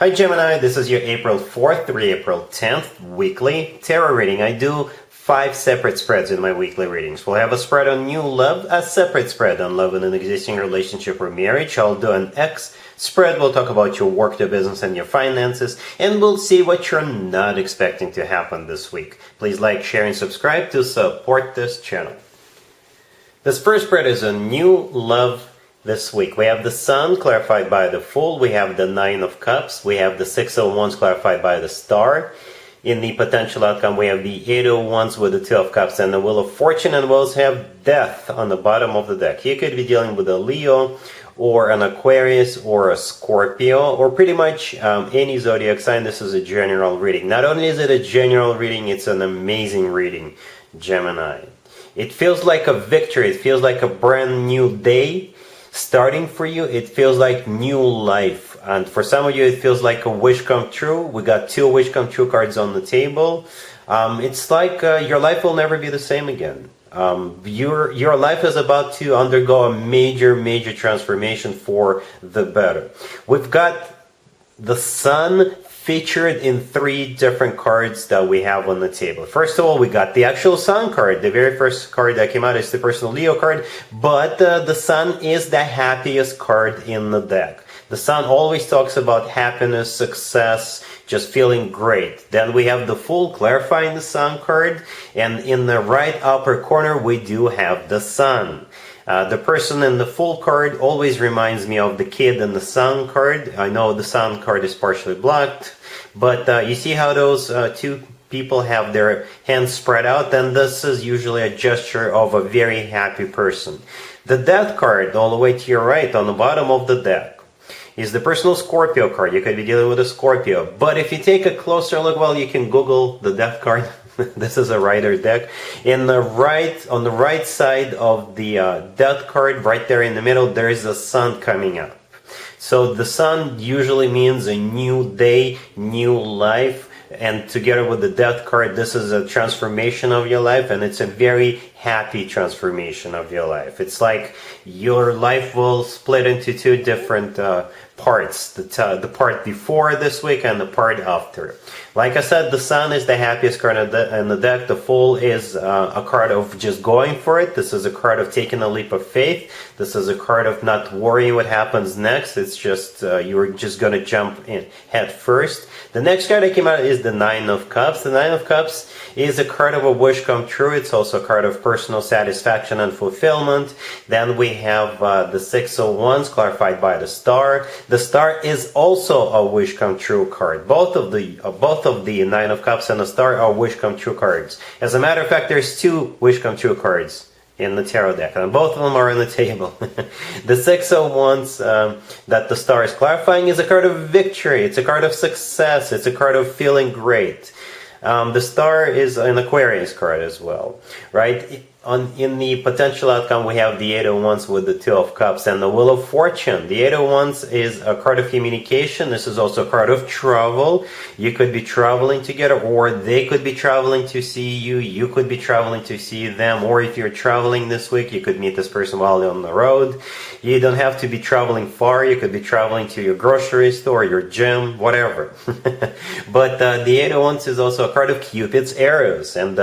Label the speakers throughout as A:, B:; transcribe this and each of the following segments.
A: Hi Gemini, this is your April 4th through April 10th weekly tarot reading. I do 5 separate spreads in my weekly readings. We'll have a spread on new love, a separate spread on love in an existing relationship or marriage. I'll do an X spread. We'll talk about your work, your business, and your finances. And we'll see what you're not expecting to happen this week. Please like, share, and subscribe to support this channel. This first spread is a new love this week. We have the Sun clarified by the Fool. We have the Nine of Cups. We have the Six of Wands clarified by the Star. In the potential outcome, we have the Eight of Wands with the Two of Cups and the Wheel of Fortune. And we also have Death on the bottom of the deck. You could be dealing with a Leo or an Aquarius or a Scorpio or pretty much any zodiac sign. This is a general reading. Not only is it a general reading, it's an amazing reading, Gemini. It feels like a victory. It feels like a brand new day starting for you. It feels like new life, and for some of you it feels like a wish come true. We got 2 wish come true cards on the table. It's like your life will never be the same again. Your life is about to undergo a major transformation for the better. We've got the Sun featured in 3 different cards that we have on the table. First of all, we got the actual Sun card. The very first card that came out is the personal Leo card, but the Sun is the happiest card in the deck. The Sun always talks about happiness, success, just feeling great. Then we have the Fool clarifying the Sun card, and in the right upper corner we do have the Sun. The person in the Fool card always reminds me of the kid in the Sun card. I know the Sun card is partially blocked, but you see how those 2 people have their hands spread out? And this is usually a gesture of a very happy person. The Death card, all the way to your right on the bottom of the deck, is the personal Scorpio card. You could be dealing with a Scorpio. But if you take a closer look, well, you can Google the Death card. This is a rider deck. On the right side of the Death card, right there in the middle, there is a Sun coming up. So the Sun usually means a new day, new life. And together with the Death card, this is a transformation of your life, and it's a very happy transformation of your life. It's like your life will split into 2 different parts, the part before this week and the part after. Like I said, the Sun is the happiest card in the deck. The Fool is a card of just going for it. This is a card of taking a leap of faith. This is a card of not worrying what happens next. It's just you're just going to jump in head first. The next card that came out is the Nine of Cups. The Nine of Cups is a card of a wish come true. It's also a card of personal satisfaction and fulfillment. Then we have the Six of Wands clarified by the Star. The Star is also a wish come true card. Both of the Nine of Cups and the Star are wish come true cards. As a matter of fact, there's 2 wish come true cards in the tarot deck, and both of them are on the table. The Six of Wands that the Star is clarifying is a card of victory. It's a card of success. It's a card of feeling great. The Star is an Aquarius card as well, right? In the potential outcome, we have the Eight of Wands with the Two of Cups and the Wheel of Fortune. The Eight of Wands is a card of communication. This is also a card of travel. You could be traveling together, or they could be traveling to see you. You could be traveling to see them, or if you're traveling this week, you could meet this person while you're on the road. You don't have to be traveling far. You could be traveling to your grocery store, your gym, whatever. But the Eight of Wands is also a card of Cupid's arrows, and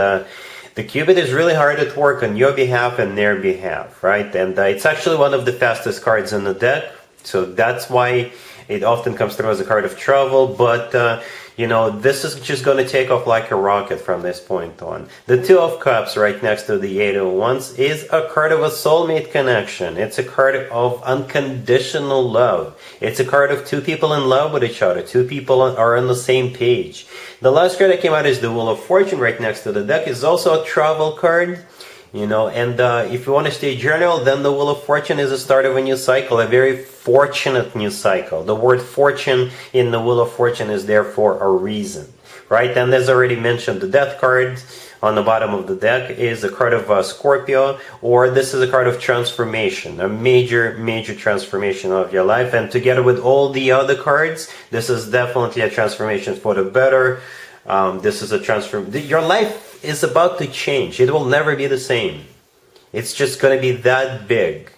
A: the Cupid is really hard at work on your behalf and their behalf, right? And it's actually one of the fastest cards in the deck, so that's why it often comes through as a card of travel. But you know, this is just going to take off like a rocket from this point on. The Two of Cups right next to the Eight of Wands is a card of a soulmate connection. It's a card of unconditional love. It's a card of 2 people in love with each other. 2 people are on the same page. The last card that came out is the Wheel of Fortune right next to the deck. It's also a travel card. You know, and if you want to stay general, then the Wheel of Fortune is the start of a new cycle, a very fortunate new cycle. The word fortune in the Wheel of Fortune is there for a reason, right? And as already mentioned, the Death card on the bottom of the deck is a card of Scorpio, or this is a card of transformation, a major transformation of your life. And together with all the other cards, this is definitely a transformation for the better. This is a your life is about to change. It will never be the same. It's just going to be that big,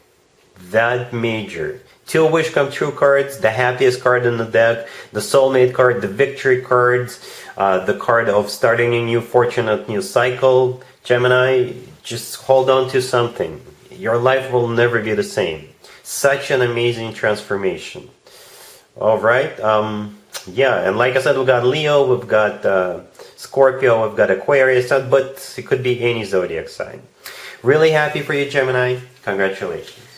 A: that major. 2 wish come true cards, the happiest card in the deck, the soulmate card, the victory cards, the card of starting a new fortunate new cycle. Gemini, just hold on to something. Your life will never be the same. Such an amazing transformation. Alright, yeah, and like I said, we've got Leo, we've got Scorpio, we've got Aquarius, but it could be any zodiac sign. Really happy for you, Gemini. Congratulations.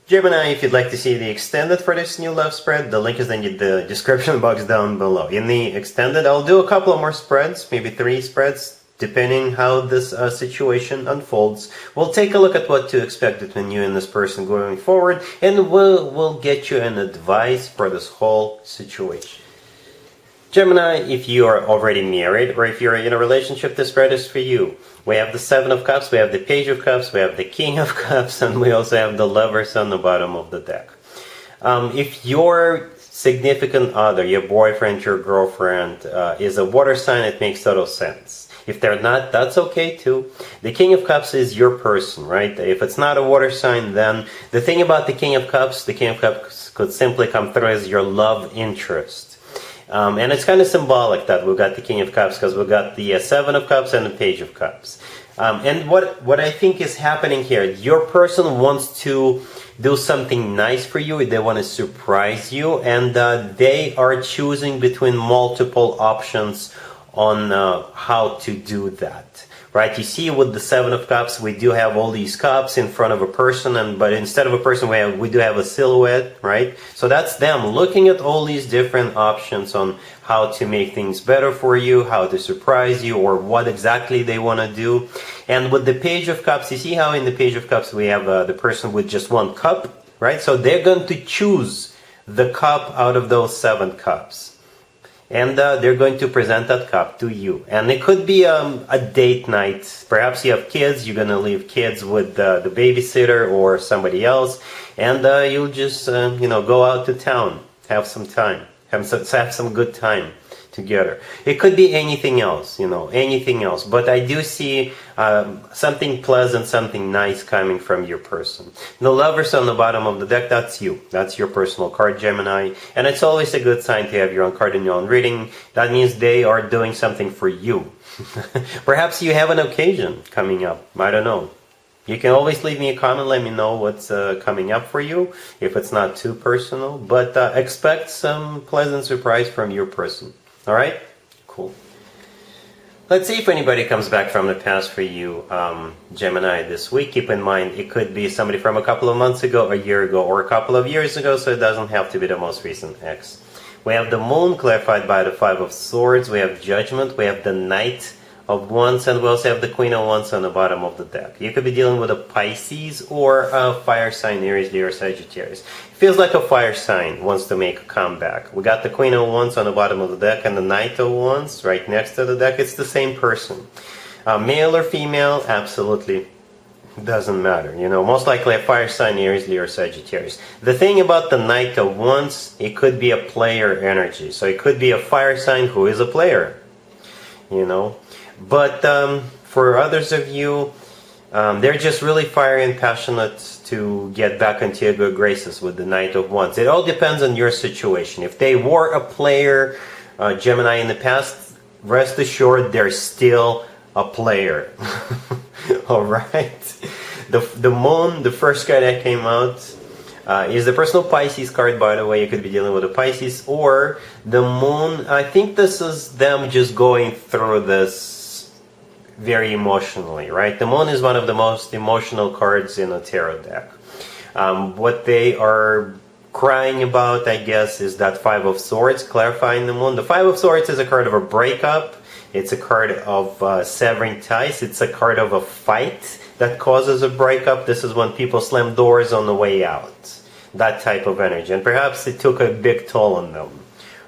A: Gemini, if you'd like to see the extended for this new love spread, the link is in the description box down below. In the extended, I'll do a couple of more spreads, maybe 3 spreads, depending how this situation unfolds. We'll take a look at what to expect between you and this person going forward, and we'll get you an advice for this whole situation. Gemini, if you are already married or if you're in a relationship, this spread is for you. We have the 7 of Cups, we have the Page of Cups, we have the King of Cups, and we also have the Lovers on the bottom of the deck. If your significant other, your boyfriend, your girlfriend, is a water sign, it makes total sense. If they're not, that's okay too. The King of Cups is your person, right? If it's not a water sign, then the thing about the King of Cups could simply come through as your love interest. And it's kind of symbolic that we've got the King of Cups because we've got the 7 of Cups and the Page of Cups. And what I think is happening here, your person wants to do something nice for you, they want to surprise you, and they are choosing between multiple options on how to do that, right? You see, with the 7 of Cups, we do have all these cups in front of a person, but instead of a person, we do have a silhouette, right? So that's them looking at all these different options on how to make things better for you, how to surprise you, or what exactly they want to do. And with the Page of Cups, you see how in the Page of Cups we have the person with just 1 cup, right? So they're going to choose the cup out of those 7 cups. And they're going to present that cup to you. And it could be a date night. Perhaps you have kids, you're going to leave kids with the babysitter or somebody else. And you'll just, go out to town, have some time, have some good time together. It could be anything else, anything else. But I do see something pleasant, something nice coming from your person. The Lovers on the bottom of the deck, that's you. That's your personal card, Gemini. And it's always a good sign to have your own card in your own reading. That means they are doing something for you. Perhaps you have an occasion coming up. I don't know. You can always leave me a comment, let me know what's coming up for you, if it's not too personal. But expect some pleasant surprise from your person. Alright? Cool. Let's see if anybody comes back from the past for you, Gemini, this week. Keep in mind, it could be somebody from a couple of months ago, a year ago, or a couple of years ago, so it doesn't have to be the most recent ex. We have the Moon, clarified by the 5 of Swords. We have Judgment. We have the Knight of Wands, and we also have the Queen of Wands on the bottom of the deck. You could be dealing with a Pisces or a fire sign, Aries, Leo, or Sagittarius. Feels like a fire sign wants to make a comeback. We got the Queen of Wands on the bottom of the deck and the Knight of Wands right next to the deck. It's the same person. Male or female, absolutely doesn't matter. Most likely a fire sign, Aries, Leo, or Sagittarius. The thing about the Knight of Wands, it could be a player energy. So it could be a fire sign who is a player, But for others of you, they're just really fiery and passionate to get back into your good graces with the Knight of Wands. It all depends on your situation. If they were a player, Gemini, in the past, rest assured they're still a player. Alright? The Moon, the first card that came out, is the personal Pisces card, by the way. You could be dealing with a Pisces or the Moon. I think this is them just going through this very emotionally, right? The Moon is one of the most emotional cards in a tarot deck. What they are crying about, I guess, is that 5 of Swords, clarifying the Moon. The 5 of Swords is a card of a breakup. It's a card of severing ties. It's a card of a fight that causes a breakup. This is when people slam doors on the way out. That type of energy. And perhaps it took a big toll on them,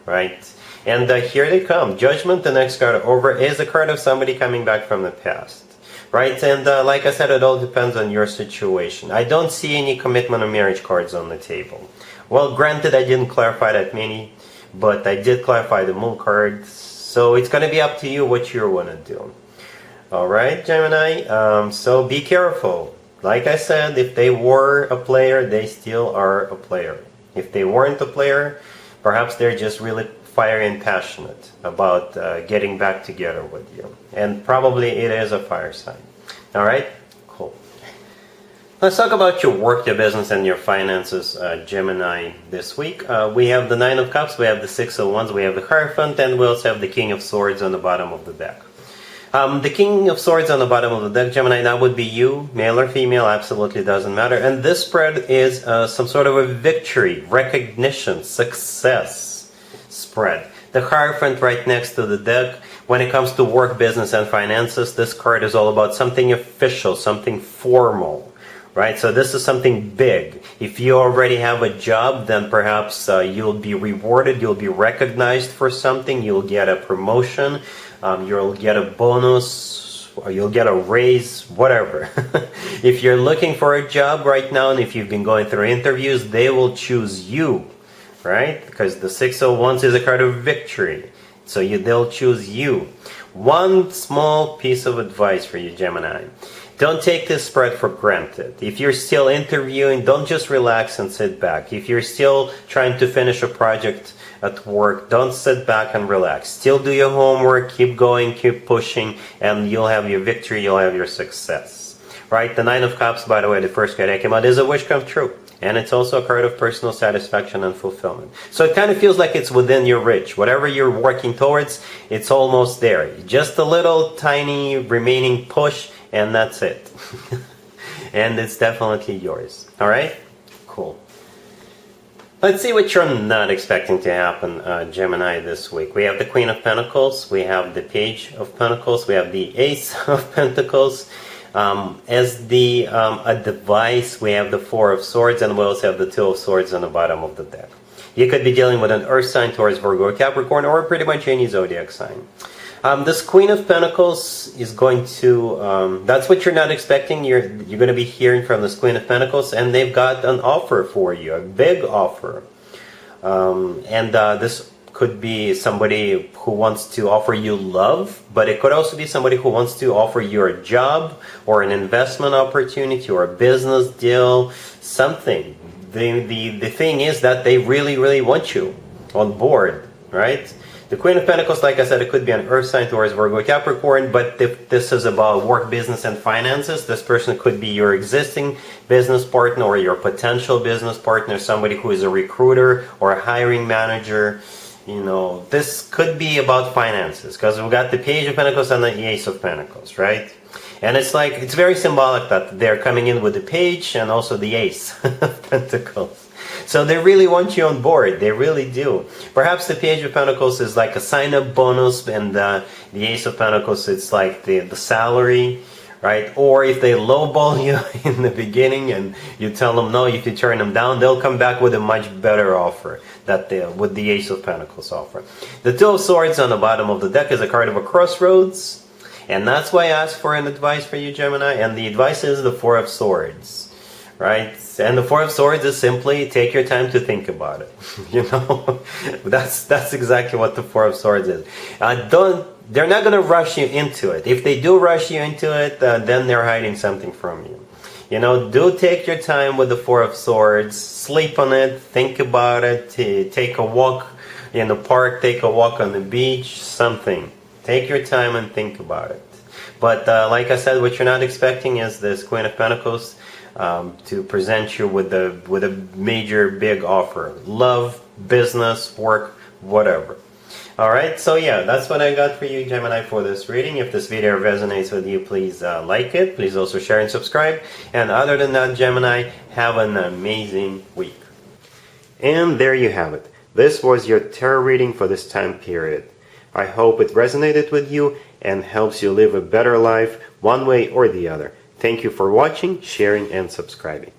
A: right? And here they come. Judgment, the next card over, is a card of somebody coming back from the past. Right? And like I said, it all depends on your situation. I don't see any commitment or marriage cards on the table. Well, granted, I didn't clarify that many, but I did clarify the Moon cards. So it's going to be up to you what you want to do. Alright, Gemini? So be careful. Like I said, if they were a player, they still are a player. If they weren't a player, perhaps they're just really fiery and passionate about getting back together with you. And probably it is a fire sign. All right? Cool. Let's talk about your work, your business, and your finances, Gemini, this week. We have the Nine of Cups, we have the Six of Wands, we have the Hierophant, and we also have the King of Swords on the bottom of the deck. The King of Swords on the bottom of the deck, Gemini, that would be you, male or female, absolutely doesn't matter. And this spread is some sort of a victory, recognition, success spread. The Hierophant right next to the deck. When it comes to work, business, and finances, this card is all about something official, something formal. Right, so this is something big. If you already have a job, then perhaps you'll be rewarded, you'll be recognized for something, you'll get a promotion, you'll get a bonus, or you'll get a raise, whatever. If you're looking for a job right now, and if you've been going through interviews, they will choose you, right? Because the Six of Wands is a card of victory. So they'll choose you. One small piece of advice for you, Gemini. Don't take this spread for granted. If you're still interviewing, don't just relax and sit back. If you're still trying to finish a project at work, don't sit back and relax. Still do your homework, keep going, keep pushing, and you'll have your victory, you'll have your success. Right? The Nine of Cups, by the way, the first card that came out, is a wish come true. And it's also a card of personal satisfaction and fulfillment. So it kind of feels like it's within your reach. Whatever you're working towards, it's almost there. Just a little tiny remaining push, and that's it. And it's definitely yours. All right? Cool. Let's see what you're not expecting to happen, Gemini, this week. We have the Queen of Pentacles. We have the Page of Pentacles. We have the Ace of Pentacles. As the a device, we have the Four of Swords, and we also have the Two of Swords on the bottom of the deck. You could be dealing with an Earth sign, Taurus, Virgo, or Capricorn, or pretty much any zodiac sign. This Queen of Pentacles is going to, that's what you're not expecting. You're going to be hearing from this Queen of Pentacles, and they've got an offer for you, a big offer. This could be somebody who wants to offer you love, but it could also be somebody who wants to offer you a job or an investment opportunity or a business deal, something. The thing is that they really, really want you on board, right? The Queen of Pentacles, like I said, it could be an Earth sign, Taurus, Virgo, Capricorn, but if this is about work, business, and finances, this person could be your existing business partner or your potential business partner, somebody who is a recruiter or a hiring manager. You know, this could be about finances, because we've got the Page of Pentacles and the Ace of Pentacles, right? And it's like, it's very symbolic that they're coming in with the Page and also the Ace of Pentacles. So they really want you on board. They really do. Perhaps the Page of Pentacles is like a sign-up bonus, and the Ace of Pentacles, it's like the salary, right? Or if they lowball you in the beginning and you tell them no, if you turn them down, they'll come back with a much better offer with the Ace of Pentacles offer. The Two of Swords on the bottom of the deck is a card of a crossroads, and that's why I asked for an advice for you, Gemini, and the advice is the Four of Swords, right? And the Four of Swords is simply take your time to think about it. You know, that's exactly what the Four of Swords is. They're not going to rush you into it. If they do rush you into it, then they're hiding something from you. You know, do take your time with the Four of Swords. Sleep on it. Think about it. Take a walk in the park. Take a walk on the beach. Something. Take your time and think about it. But like I said, what you're not expecting is this Queen of Pentacles to present you with a major big offer. Love, business, work, whatever. Alright, so yeah, that's what I got for you, Gemini, for this reading. If this video resonates with you, please like it. Please also share and subscribe. And other than that, Gemini, have an amazing week. And there you have it. This was your tarot reading for this time period. I hope it resonated with you and helps you live a better life one way or the other. Thank you for watching, sharing, and subscribing.